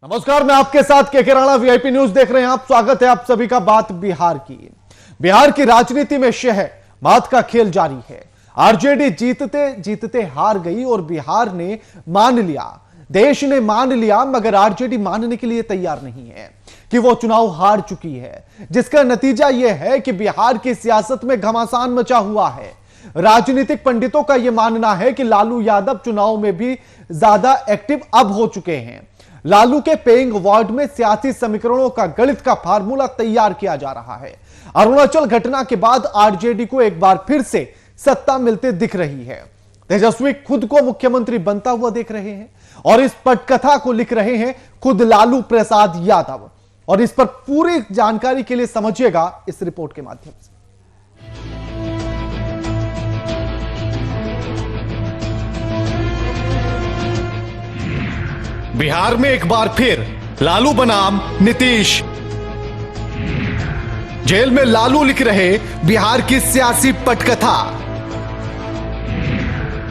नमस्कार, मैं आपके साथ केके राणा, वीआईपी न्यूज देख रहे हैं आप। स्वागत है आप सभी का। बात बिहार की राजनीति में शहर बात का खेल जारी है। आरजेडी जीतते जीतते हार गई और बिहार ने मान लिया, देश ने मान लिया, मगर आरजेडी मानने के लिए तैयार नहीं है कि वो चुनाव हार चुकी है, जिसका नतीजा यह है कि बिहार की सियासत में घमासान मचा हुआ है। राजनीतिक पंडितों का यह मानना है कि लालू यादव चुनाव में भी ज्यादा एक्टिव अब हो चुके हैं। लालू के पेइंग वार्ड में सियासी समीकरणों का गणित का फार्मूला तैयार किया जा रहा है। अरुणाचल घटना के बाद आरजेडी को एक बार फिर से सत्ता मिलते दिख रही है। तेजस्वी खुद को मुख्यमंत्री बनता हुआ देख रहे हैं और इस पटकथा को लिख रहे हैं खुद लालू प्रसाद यादव। और इस पर पूरी जानकारी के लिए समझिएगा इस रिपोर्ट के माध्यम से। बिहार में एक बार फिर लालू बनाम नीतीश। जेल में लालू लिख रहे बिहार की सियासी पटकथा।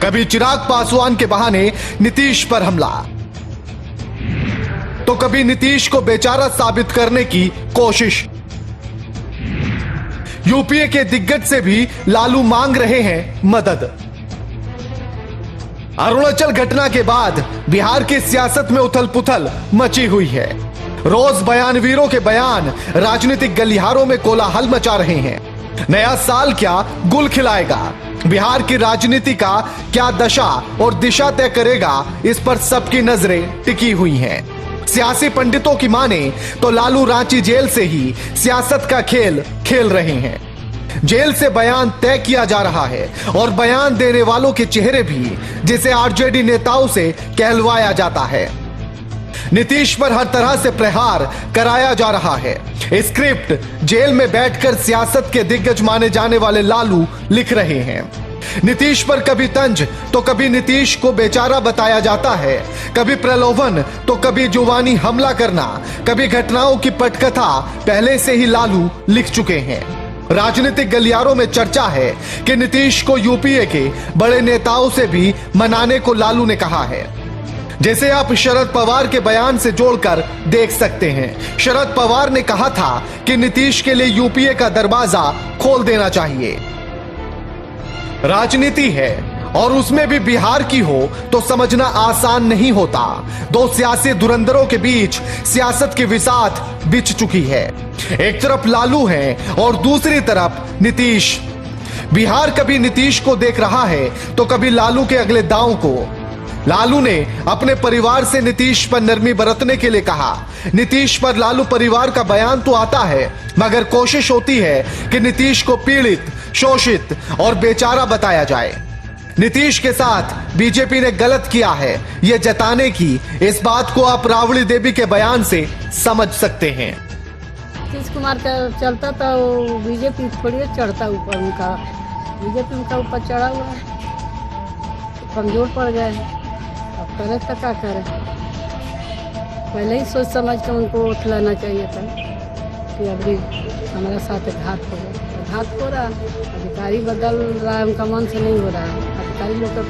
कभी चिराग पासवान के बहाने नीतीश पर हमला, तो कभी नीतीश को बेचारा साबित करने की कोशिश। यूपीए के दिग्गज से भी लालू मांग रहे हैं मदद। अरुणाचल घटना के बाद बिहार की सियासत में उथल पुथल मची हुई है। रोज बयानवीरों के बयान राजनीतिक गलियारों में कोलाहल मचा रहे हैं। नया साल क्या गुल खिलाएगा, बिहार की राजनीति का क्या दशा और दिशा तय करेगा, इस पर सबकी नजरें टिकी हुई हैं। सियासी पंडितों की माने तो लालू रांची जेल से ही सियासत का खेल खेल रहे हैं। जेल से बयान तय किया जा रहा है और बयान देने वालों के चेहरे भी, जिसे आरजेडी नेताओं से कहलवाया जाता है। नीतीश पर हर तरह से प्रहार कराया जा रहा है। स्क्रिप्ट जेल में बैठकर सियासत के दिग्गज माने जाने वाले लालू लिख रहे हैं। नीतीश पर कभी तंज तो कभी नीतीश को बेचारा बताया जाता है, कभी प्रलोभन तो कभी जुबानी हमला करना, कभी घटनाओं की पटकथा पहले से ही लालू लिख चुके हैं। राजनीतिक गलियारों में चर्चा है कि नीतीश को यूपीए के बड़े नेताओं से भी मनाने को लालू ने कहा है, जैसे आप शरद पवार के बयान से जोड़कर देख सकते हैं। शरद पवार ने कहा था कि नीतीश के लिए यूपीए का दरवाजा खोल देना चाहिए। राजनीति है और उसमें भी बिहार की हो तो समझना आसान नहीं होता। दो सियासी धुरंधरों के बीच सियासत की विसात बिछ चुकी है। एक तरफ लालू है और दूसरी तरफ नीतीश। बिहार कभी नीतीश को देख रहा है तो कभी लालू के अगले दांव को। लालू ने अपने परिवार से नीतीश पर नरमी बरतने के लिए कहा। नीतीश पर लालू परिवार का बयान तो आता है, मगर कोशिश होती है कि नीतीश को पीड़ित, शोषित और बेचारा बताया जाए। नीतीश के साथ बीजेपी ने गलत किया है, यह जताने की इस बात को आप राबड़ी देवी के बयान से समझ सकते हैं। नीतीश कुमार का चलता था, वो बीजेपी थोड़ी चढ़ता ऊपर, उनका बीजेपी उनका ऊपर चढ़ा हुआ है, कमजोर पड़ गए। अब करे तो क्या करे, पहले ही सोच समझ कर उनको उठ लेना चाहिए था कि अभी हमारे साथ घात हो गया। घात हो रहा, अधिकारी बदल रहा है, उनका मन से नहीं हो रहा है। अधिकारी लोग का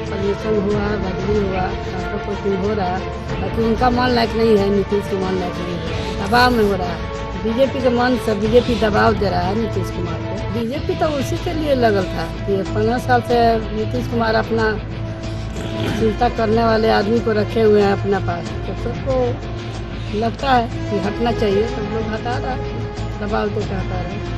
परमिशन हुआ, बदली हुआ, आपका कुछ हो रहा है, लेकिन उनका मन लायक नहीं है। नीतीश के मन लायक नहीं है, दबाव में हो रहा है। बीजेपी के मन से बीजेपी दबाव दे रहा है नीतीश कुमार को। बीजेपी तो उसी के लिए लगल था कि 15 साल से नीतीश कुमार अपना चिंता करने वाले आदमी को रखे हुए हैं अपने पास, तो सबको लगता है कि हटना चाहिए, सब लोग हटा रहा है, दबाव तो हटा रहे हैं।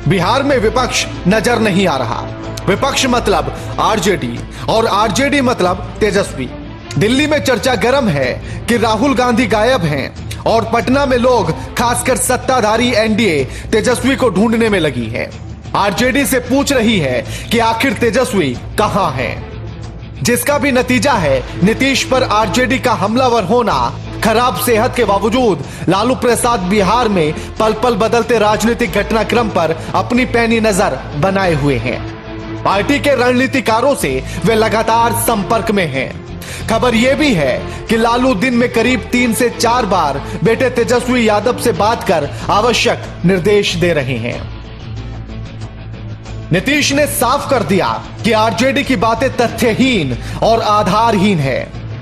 बिहार में विपक्ष नजर नहीं आ रहा। विपक्ष मतलब आरजेडी और आरजेडी मतलब तेजस्वी। दिल्ली में चर्चा गर्म है कि राहुल गांधी गायब हैं और पटना में लोग, खासकर सत्ताधारी एनडीए, तेजस्वी को ढूंढने में लगी है। आरजेडी से पूछ रही है कि आखिर तेजस्वी कहां हैं, जिसका भी नतीजा है नीतीश पर आरजेडी का हमलावर होना। खराब सेहत के बावजूद लालू प्रसाद बिहार में पल पल बदलते राजनीतिक घटनाक्रम पर अपनी पैनी नजर बनाए हुए हैं। पार्टी के रणनीतिकारों से वे लगातार संपर्क में हैं। खबर यह भी है कि लालू दिन में करीब 3 से 4 बार बेटे तेजस्वी यादव से बात कर आवश्यक निर्देश दे रहे हैं। नीतीश ने साफ कर दिया कि आरजेडी की बातें तथ्यहीन और आधारहीन है।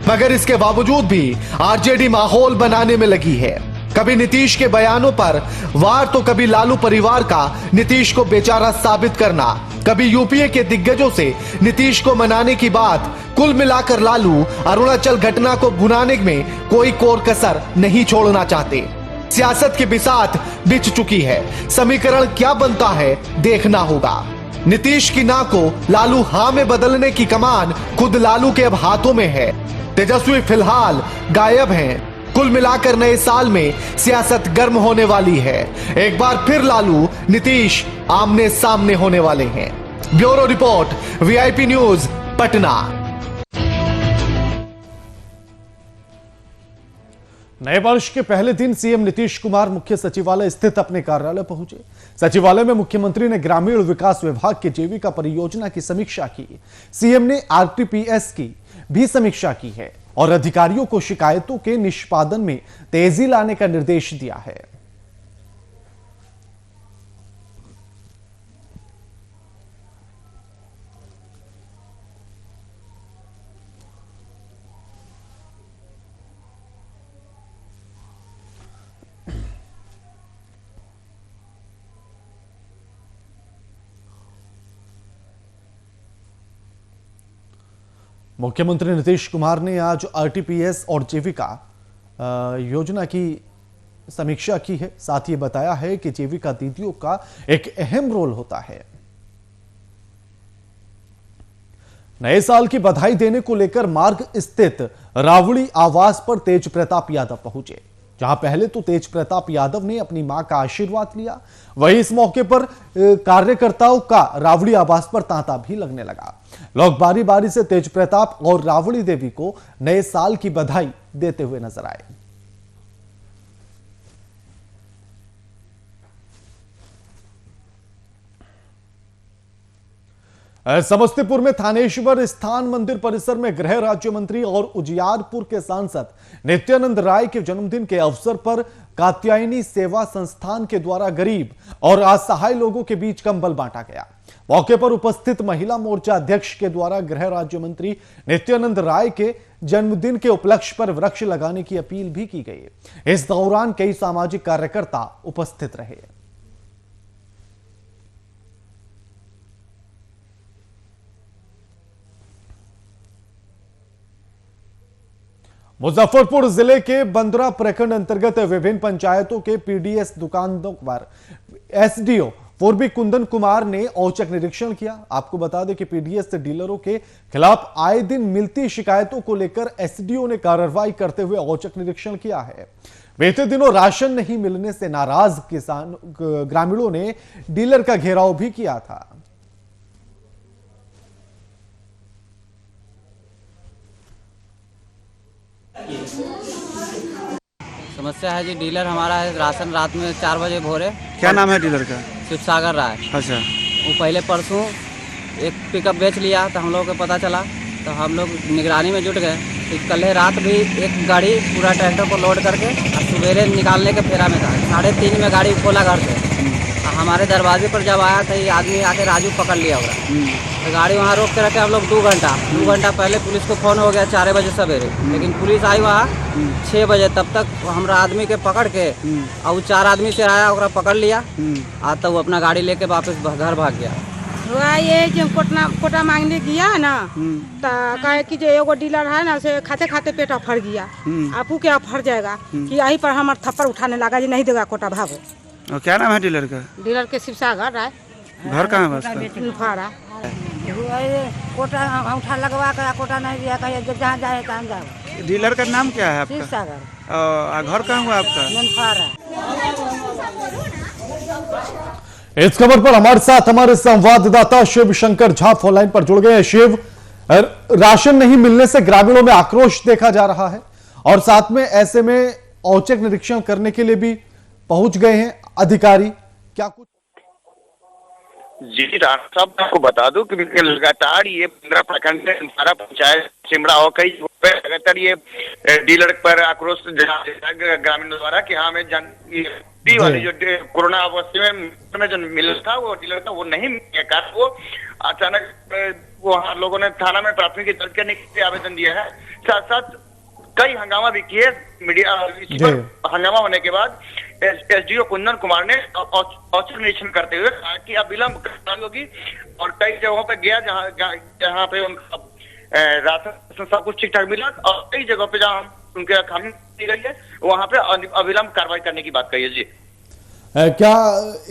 मगर इसके बावजूद भी आरजेडी माहौल बनाने में लगी है। कभी नीतीश के बयानों पर वार तो कभी लालू परिवार का नीतीश को बेचारा साबित करना, कभी यूपीए के दिग्गजों से नीतीश को मनाने की बात। कुल मिलाकर लालू अरुणाचल घटना को भुनाने में कोई कोर कसर नहीं छोड़ना चाहते। सियासत की बिसात बिछ चुकी है। समीकरण क्या बनता है देखना होगा। नीतीश की ना को लालू हां में बदलने की कमान खुद लालू के अब हाथों में है। तेजस्वी फिलहाल गायब हैं। कुल मिलाकर नए साल में सियासत गर्म होने वाली है। एक बार फिर लालू नीतीश आमने सामने होने वाले हैं। Bureau report, VIP news, Patna. नए वर्ष के पहले दिन सीएम नीतीश कुमार मुख्य सचिवालय स्थित अपने कार्यालय पहुंचे। सचिवालय में मुख्यमंत्री ने ग्रामीण विकास विभाग के जीविका परियोजना की समीक्षा की। सीएम ने आरटीपीएस की भी समीक्षा की है और अधिकारियों को शिकायतों के निष्पादन में तेजी लाने का निर्देश दिया है। मुख्यमंत्री नीतीश कुमार ने आज आरटीपीएस और जीविका योजना की समीक्षा की है। साथ ही बताया है कि जीविका दीदियों का एक अहम रोल होता है। नए साल की बधाई देने को लेकर मार्ग स्थित रावड़ी आवास पर तेज प्रताप यादव पहुंचे, जहां पहले तो तेज प्रताप यादव ने अपनी मां का आशीर्वाद लिया। वहीं इस मौके पर कार्यकर्ताओं का रावड़ी आवास पर तांता भी लगने लगा। लोग बारी बारी से तेज प्रताप और रावड़ी देवी को नए साल की बधाई देते हुए नजर आए। समस्तीपुर में थानेश्वर स्थान मंदिर परिसर में गृह राज्य मंत्री और उजियारपुर के सांसद नित्यानंद राय के जन्मदिन के अवसर पर कात्यायनी सेवा संस्थान के द्वारा गरीब और असहाय लोगों के बीच कंबल बांटा गया। मौके पर उपस्थित महिला मोर्चा अध्यक्ष के द्वारा गृह राज्य मंत्री नित्यानंद राय के जन्मदिन के उपलक्ष्य पर वृक्ष लगाने की अपील भी की गई। इस दौरान कई सामाजिक कार्यकर्ता उपस्थित रहे। मुजफ्फरपुर जिले के बंदरा प्रखंड अंतर्गत विभिन्न पंचायतों के पीडीएस दुकानों पर एसडीओ पूर्वी कुंदन कुमार ने औचक निरीक्षण किया। आपको बता दें कि पीडीएस डीलरों के खिलाफ आए दिन मिलती शिकायतों को लेकर एसडीओ ने कार्रवाई करते हुए औचक निरीक्षण किया है। बीते दिनों राशन नहीं मिलने से नाराज किसान ग्रामीणों ने डीलर का घेराव भी किया था। समस्या है जी, डीलर हमारा है राशन रात में 4 बजे भोरे। क्या नाम है डीलर का? शिवसागर राय। अच्छा। वो पहले परसों एक पिकअप बेच लिया तो हम लोगों को पता चला, तो हम लोग निगरानी में जुट गए। तो कल रात भी एक गाड़ी पूरा ट्रैक्टर को लोड करके और सवेरे निकालने के फेरा में था। 3:30 में गाड़ी खोला घर से। हमारे दरवाजे पर जब आया था ये आदमी आके राजू पकड़ लिया होगा। तो गाड़ी वहाँ रोक के रखे हम लोग 2 घंटा पहले पुलिस को फ़ोन हो गया 4 बजे सवेरे, लेकिन पुलिस आई वहाँ 6 बजे। तब तक हमारा आदमी के पकड़ के और 4 आदमी से आया और पकड़ लिया। आता वो अपना गाड़ी लेके वापस घर भाग गया। हुआ ये जो कोटा मांगने गया है ना, तो कहे कि जो एगो डीलर है ना से खाते खाते पेट फर गया, आपू क्या फर जाएगा कि यहीं पर हमारा थप्पड़ उठाने लगा जी नहीं देगा कोटा भागो। और क्या नाम है डीलर का? डीलर के शिवसागर राय। घर कहाँ है उसका? कोटा उठा लगवा कर कोटा नहीं दिया, कहे जहाँ जाए तहाँ जाओ। डीलर का नाम क्या है आपका? शिवसागर। और घर कहाँ हुआ आपका? इस खबर पर हमारे साथ हमारे संवाददाता शिव शंकर झा फोन लाइन पर जुड़ गए हैं। शिव, राशन नहीं मिलने से ग्रामीणों में आक्रोश देखा जा रहा है और साथ में ऐसे में औचक निरीक्षण करने के लिए भी पहुंच गए हैं अधिकारी, क्या कुछ? जी राणा साहब, मैं आपको बता दूं कि लगातार ये 15 प्रखंड सारा पंचायत सिमरा हो कई लगातार ये डीलर पर आक्रोश ग्रामीणों द्वारा कि हाँ हमें वाली जो कोरोना अवस्था में जो मिला था वो डीलर था वो नहीं मिलने का वो अचानक वहाँ लोगों ने थाना में प्राथमिकी दर्ज करने के लिए आवेदन दिया है। साथ साथ कई हंगामा भी किए मीडिया इस पर हंगामा होने के बाद एसडीओ कुंदन कुमार ने औचक निरीक्षण करते हुए कहा कि अब विलंब कार्रवाई होगी और कई जगहों पर गया जहाँ पे उनका राशन सब कुछ ठीक ठाक मिला और कई जगहों पे जहाँ उनके खामी की गई है वहां पे अविलंब कार्रवाई करने की बात कही है। जी क्या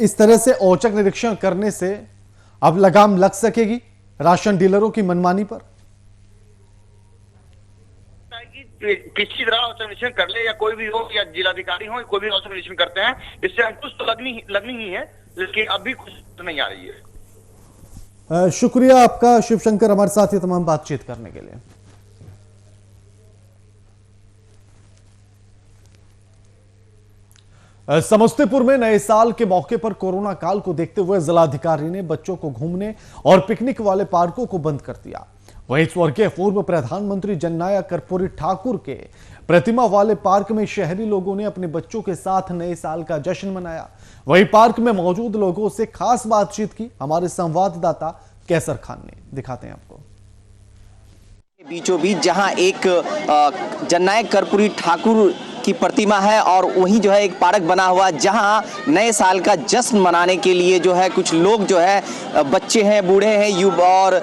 इस तरह से औचक निरीक्षण करने से अब लगाम लग सकेगी राशन डीलरों की मनमानी पर? किसी तरह औचक निरीक्षण कर ले या कोई भी हो या जिलाधिकारी हो कोई भी औचक निरीक्षण करते हैं इससे अंकुश तो लगनी ही है, लेकिन अभी कुछ तो नहीं आ रही है। शुक्रिया आपका शिवशंकर हमारे साथ ये तमाम बातचीत करने के लिए। समस्तीपुर में नए साल के मौके पर कोरोना काल को देखते हुए जिलाधिकारी ने बच्चों को घूमने और पिकनिक वाले पार्कों को बंद कर दिया। वहीं स्वर्गीय पूर्व प्रधानमंत्री जननायक कर्पूरी ठाकुर के प्रतिमा वाले पार्क में शहरी लोगों ने अपने बच्चों के साथ नए साल का जश्न मनाया। वहीं पार्क में मौजूद लोगों से खास बातचीत की हमारे संवाददाता कैसर खान ने। दिखाते हैं आपको। बीचों बीच जहां एक जननायक कर्पूरी ठाकुर की प्रतिमा है और वहीं जो है एक पार्क बना हुआ जहां नए साल का जश्न मनाने के लिए जो है कुछ लोग जो है बच्चे हैं, बूढ़े हैं, युवा और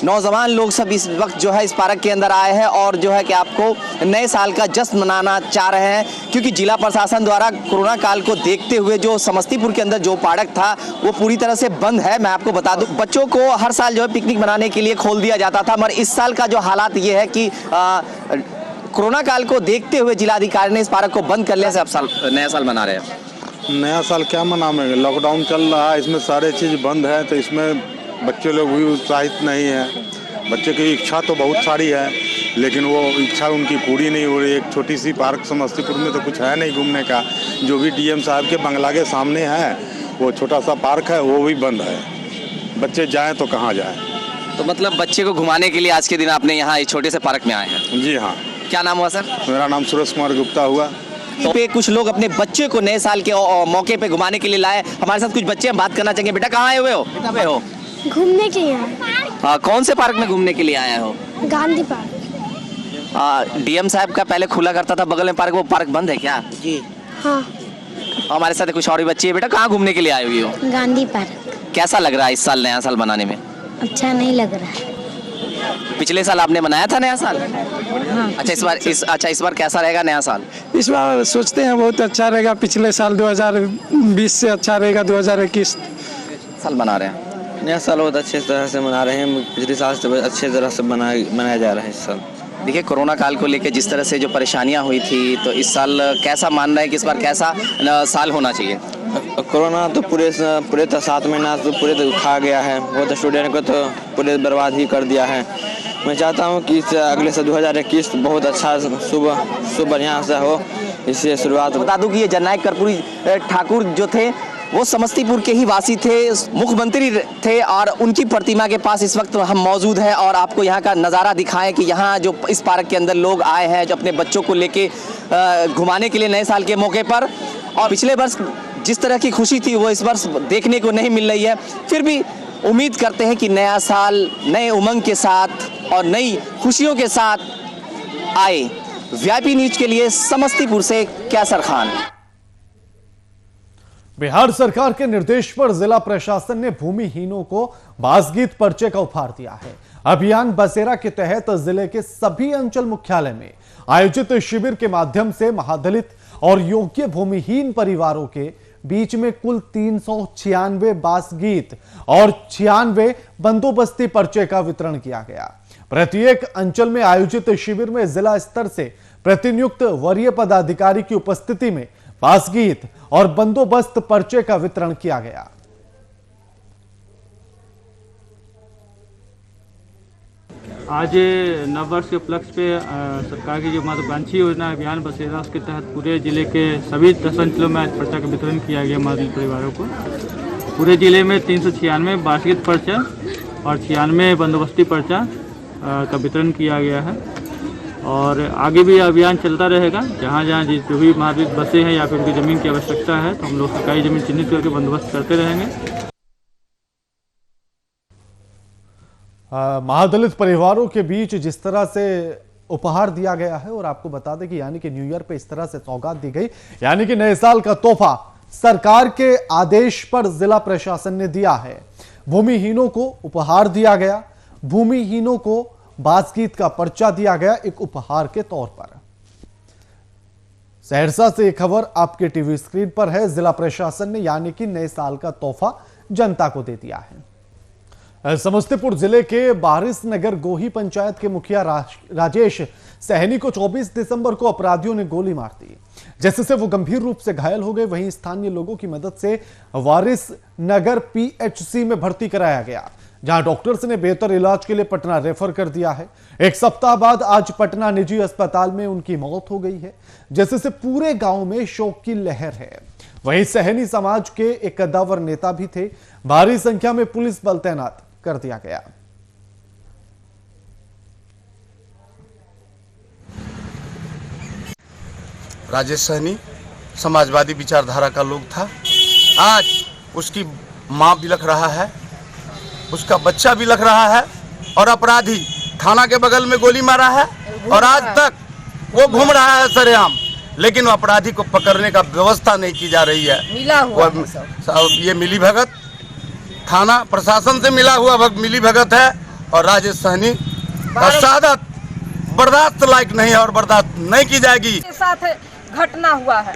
नौजवान लोग सब इस वक्त जो है इस पार्क के अंदर आए हैं और जो है कि आपको नए साल का जश्न मनाना चाह रहे हैं, क्योंकि जिला प्रशासन द्वारा कोरोना काल को देखते हुए जो समस्तीपुर के अंदर जो पार्क था वो पूरी तरह से बंद है। मैं आपको बता दूं, बच्चों को हर साल जो है पिकनिक मनाने के लिए खोल दिया जाता था, मगर इस साल का जो हालात ये है कि कोरोना काल को देखते हुए जिलाधिकारी ने इस पार्क को बंद कर लिया। अब नया साल मना रहे हैं। नया साल क्या मनाएंगे, लॉकडाउन चल रहा है, इसमें सारे चीज़ बंद है, तो इसमें बच्चे लोग भी उत्साहित नहीं है। बच्चे की इच्छा तो बहुत सारी है लेकिन वो इच्छा उनकी पूरी नहीं हो रही। एक छोटी सी पार्क समस्तीपुर में तो कुछ है नहीं घूमने का, जो भी डीएम साहब के बंगला के सामने है वो छोटा सा पार्क है वो भी बंद है। बच्चे जाएँ तो कहाँ जाएँ। तो मतलब बच्चे को घुमाने के लिए आज के दिन आपने यहाँ इस छोटे से पार्क में आए हैं? जी हाँ। क्या नाम हुआ सर? मेरा नाम सुरेश कुमार गुप्ता हुआ। तो पे कुछ लोग अपने बच्चे को नए साल के मौके पे घुमाने के लिए लाए। हमारे साथ कुछ बच्चे हम बात करना चाहेंगे। बेटा कहाँ आए हुए हो? बेटा हो घूमने के लिए। कौन से पार्क में घूमने के लिए आए हो? गांधी पार्क। डीएम साहब का पहले खुला करता था बगल में पार्क, वो पार्क बंद है क्या? जी हाँ। हमारे साथ कुछ और भी बच्चे हैं। बेटा कहाँ घूमने के लिए आए हुई हो? गांधी पार्क। कैसा लग रहा है इस साल नया साल मनाने में? अच्छा नहीं लग रहा है। पिछले साल आपने मनाया था नया साल? हाँ। अच्छा इस बार कैसा रहेगा नया साल? इस बार सोचते हैं बहुत अच्छा रहेगा। पिछले साल 2020 से अच्छा रहेगा 2021 साल मना रहे हैं। नया साल बहुत अच्छे तरह से मना रहे हैं। पिछले साल से अच्छे तरह से मनाया जा रहा है इस साल। देखिए कोरोना काल को लेकर जिस तरह से जो परेशानियां हुई थी, तो इस साल कैसा मान रहे हैं कि इस बार कैसा साल होना चाहिए? कोरोना तो पूरे 7 महीना तो पूरे तो खा गया है, बहुत स्टूडेंट को तो पूरे बर्बाद ही कर दिया है। मैं चाहता हूं कि अगले से 2021 बहुत अच्छा शुभ बढ़िया से हो। इससे शुरुआत बता दूं कि ये जननायक कर्पूरी ठाकुर जो थे वो समस्तीपुर के ही वासी थे, मुख्यमंत्री थे और उनकी प्रतिमा के पास इस वक्त हम मौजूद हैं और आपको यहाँ का नज़ारा दिखाएं कि यहाँ जो इस पार्क के अंदर लोग आए हैं जो अपने बच्चों को लेके घुमाने के लिए नए साल के मौके पर। और पिछले वर्ष जिस तरह की खुशी थी वो इस वर्ष देखने को नहीं मिल रही है। फिर भी उम्मीद करते हैं कि नया साल नए उमंग के साथ और नई खुशियों के साथ आए। वीआईपी न्यूज के लिए समस्तीपुर से कैसर खान। बिहार सरकार के निर्देश पर जिला प्रशासन ने भूमिहीनों को बासगीत पर्चे का उपहार दिया है। अभियान बसेरा के तहत जिले के सभी अंचल मुख्यालय में आयोजित शिविर के माध्यम से महादलित और योग्य भूमिहीन परिवारों के बीच में कुल 396 बासगीत और 96 बंदोबस्ती पर्चे का वितरण किया गया। प्रत्येक अंचल में आयोजित शिविर में जिला स्तर से प्रतिनियुक्त वरीय पदाधिकारी की उपस्थिति में बासगीत और बंदोबस्त पर्चे का वितरण किया गया। आज नववर्ष के उपलक्ष्य पे सरकार की जो महत्वाकांक्षी योजना अभियान बसेरा उसके तहत पूरे जिले के सभी 10 अंचलों में आज पर्चा का वितरण किया गया महादलित परिवारों को। पूरे जिले में 396 बासगीत पर्चा और 96 बंदोबस्ती पर्चा का वितरण किया गया है और आगे भी अभियान चलता रहेगा। जहाँ जहाँ जो भी महादलित बसे हैं या फिर उनकी ज़मीन की आवश्यकता है तो हम लोग सरकारी ज़मीन चिन्हित करके बंदोबस्त करते रहेंगे। महादलित परिवारों के बीच जिस तरह से उपहार दिया गया है। और आपको बता दें कि यानी कि न्यू ईयर पे इस तरह से सौगात दी गई, यानी कि नए साल का तोहफा सरकार के आदेश पर जिला प्रशासन ने दिया है। भूमिहीनों को उपहार दिया गया, भूमिहीनों को बासगीत का पर्चा दिया गया एक उपहार के तौर पर। सहरसा से एक खबर आपके टीवी स्क्रीन पर है। जिला प्रशासन ने यानी कि नए साल का तोहफा जनता को दे दिया है। समस्तीपुर जिले के बारिश नगर गोही पंचायत के मुखिया राजेश सहनी को 24 दिसंबर को अपराधियों ने गोली मार दी, जिससे वो गंभीर रूप से घायल हो गए। वहीं स्थानीय लोगों की मदद से वारिस नगर पीएचसी में भर्ती कराया गया, जहां डॉक्टर्स ने बेहतर इलाज के लिए पटना रेफर कर दिया है। एक सप्ताह बाद आज पटना निजी अस्पताल में उनकी मौत हो गई है, जिससे पूरे गांव में शोक की लहर है। वहीं सहनी समाज के एक कद्दावर नेता भी थे। भारी संख्या में पुलिस बल तैनात कर दिया गया। राजेश सहनी समाजवादी विचारधारा का लोग था। आज उसकी मां बिलख रहा है, उसका बच्चा बिलख रहा है और अपराधी थाना के बगल में गोली मारा है और आज तक वो घूम रहा है सरेआम, लेकिन अपराधी को पकड़ने का व्यवस्था नहीं की जा रही है। मिला हुआ ये मिली भगत थाना प्रशासन से मिला हुआ मिली भगत है और राजेश सहनी का शहादत बर्दाश्त लायक नहीं है और बर्दाश्त नहीं की जाएगी। के साथ घटना हुआ है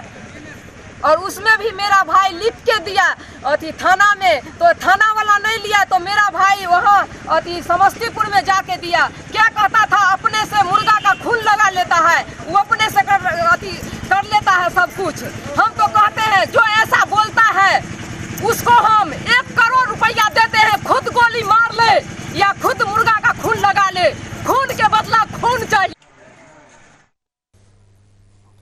और उसमें भी मेरा भाई लिख के दिया अति थाना में, तो थाना वाला नहीं लिया तो मेरा भाई वहाँ अति समस्तीपुर में जाके दिया। क्या कहता था, अपने से मुर्गा का खून लगा लेता है, वो अपने से कर लेता है सब कुछ। हम तो कहते हैं जो ऐसा बोलता है उसको हम 1 करोड़ रुपया देते हैं, खुद गोली मार ले या खुद मुर्गा का खून लगा ले, खून के बदला खून चाहिए।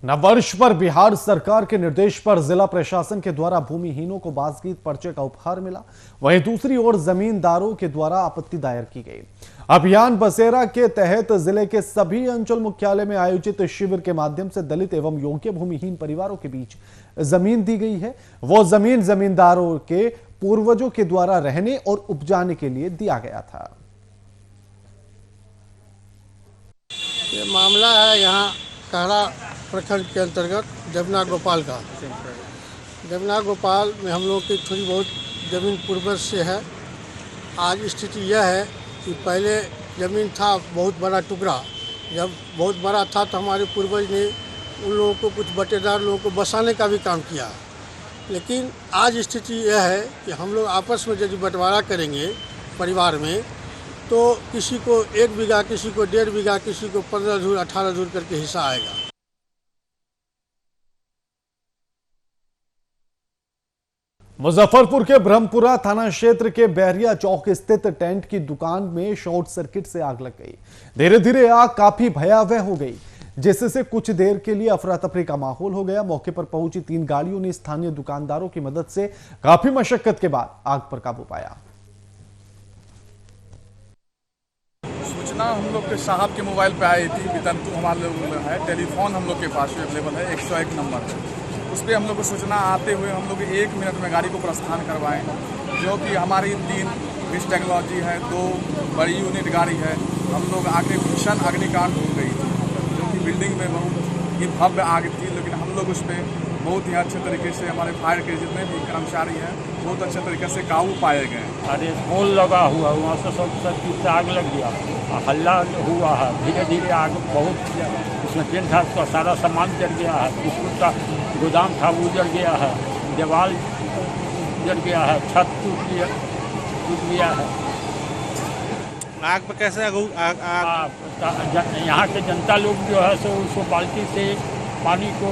नववर्ष पर बिहार सरकार के निर्देश पर जिला प्रशासन के द्वारा भूमिहीनों को बासगीत पर्चे का उपहार मिला। वहीं दूसरी ओर जमींदारों के द्वारा आपत्ति दायर की गई। अभियान बसेरा के तहत जिले के सभी अंचल मुख्यालय में आयोजित शिविर के माध्यम से दलित एवं योग्य भूमिहीन परिवारों के बीच जमीन दी गई है। वो जमीन जमींदारों के पूर्वजों के द्वारा रहने और उपजाने के लिए दिया गया था। ये मामला है यहाँ कहरा प्रखंड के अंतर्गत देवना गोपाल का। देवना गोपाल में हम लोग की थोड़ी बहुत ज़मीन पूर्वज से है। आज स्थिति यह है कि पहले ज़मीन था बहुत बड़ा टुकड़ा, जब बहुत बड़ा था तो हमारे पूर्वज ने उन लोगों को, कुछ बटेदार लोगों को बसाने का भी काम किया। लेकिन आज स्थिति यह है कि हम लोग आपस में यदि बंटवारा करेंगे परिवार में, तो किसी को 1 बीघा, किसी को 1.5 बीघा, किसी को 15 धूर 18 धूर करके हिस्सा आएगा। मुजफ्फरपुर के ब्रह्मपुरा थाना क्षेत्र के बैरिया चौक स्थित टेंट की दुकान में शॉर्ट सर्किट से आग लग गई। धीरे धीरे आग काफी भयावह हो गई, जिससे कुछ देर के लिए अफरा तफरी का माहौल हो गया। मौके पर पहुंची 3 गाड़ियों ने स्थानीय दुकानदारों की मदद से काफी मशक्कत के बाद आग पर काबू पाया। सूचना हम लोग के साहब के मोबाइल पे आई थी। बितंतु हमारे लोग है, टेलीफोन हम लोग के पास अवेलेबल है, 101 नंबर है। उस पर हम लोग को सूचना आते हुए हम लोग 1 मिनट में गाड़ी को प्रस्थान करवाएं, जो कि हमारी 3 विश टेक्नोलॉजी है, 2 बड़ी यूनिट गाड़ी है। हम लोग आके भीषण अग्निकांड हो गई थी, जो कि बिल्डिंग में बहुत ही भव्य आग थी। लेकिन हम लोग उस पर बहुत ही अच्छे तरीके से, हमारे फायर के जितने भी कर्मचारी हैं बहुत अच्छे तरीके से काबू पाए गए। अरे पोल लगा हुआ, वहाँ से सब चीज़ आग लग गया, हल्ला हुआ है। धीरे धीरे आग बहुत, उसमें टेंट था, उसका सारा सामान जल गया है। बिस्कुट का गोदाम था वो जल गया है, दीवार जल गया है, छत टूट गया है। आग पर कैसे यहाँ के जनता लोग जो है सो उसको बाल्टी से पानी को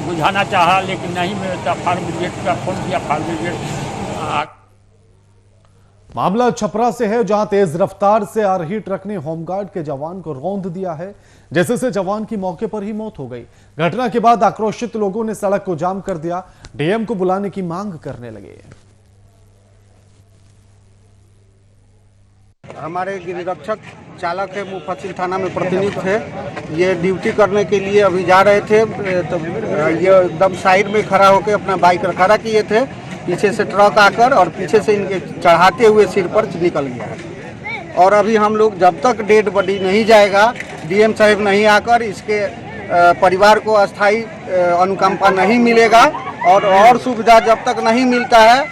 बुझाना चाहा, लेकिन नहीं मिलता। फायर ब्रिगेड का फोन किया, फायर ब्रिगेड। मामला छपरा से है, जहां तेज रफ्तार से आ रही ट्रक ने होमगार्ड के जवान को रौंद दिया है, जिससे जवान की मौके पर ही मौत हो गई। घटना के बाद आक्रोशित लोगों ने सड़क को जाम कर दिया, डीएम को बुलाने की मांग करने लगे। हमारे गिरिरक्षक चालक है, मुफस्सिल थाना में प्रतिनिधि थे। ये ड्यूटी करने के लिए अभी जा रहे थे, तो ये एकदम साइड में खड़ा होकर अपना बाइक खड़ा किए थे। पीछे से ट्रक आकर और पीछे से इनके चढ़ाते हुए सिर पर निकल गया है और अभी हम लोग जब तक डेड बॉडी नहीं जाएगा, डीएम साहब नहीं आकर इसके परिवार को अस्थायी अनुकंपा नहीं मिलेगा और सुविधा जब तक नहीं मिलता है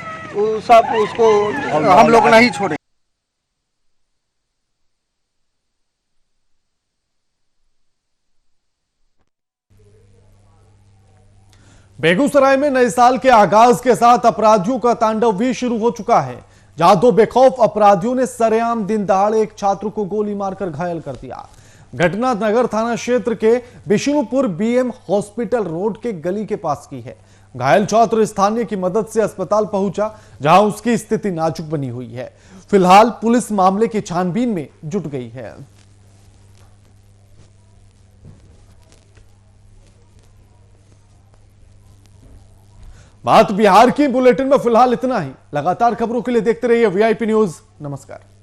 सब उसको हम लोग नहीं छोड़ेंगे। बेगूसराय में नए साल के आगाज के साथ अपराधियों का तांडव भी शुरू हो चुका है, जहां दो बेखौफ अपराधियों ने सरेआम दिन दहाड़े एक छात्र को गोली मारकर घायल कर दिया। घटना नगर थाना क्षेत्र के विष्णुपुर बीएम हॉस्पिटल रोड के गली के पास की है। घायल छात्र स्थानीय की मदद से अस्पताल पहुंचा, जहां उसकी स्थिति नाजुक बनी हुई है। फिलहाल पुलिस मामले की छानबीन में जुट गई है। बात बिहार की बुलेटिन में फिलहाल इतना ही। लगातार खबरों के लिए देखते रहिए वीआईपी न्यूज। नमस्कार।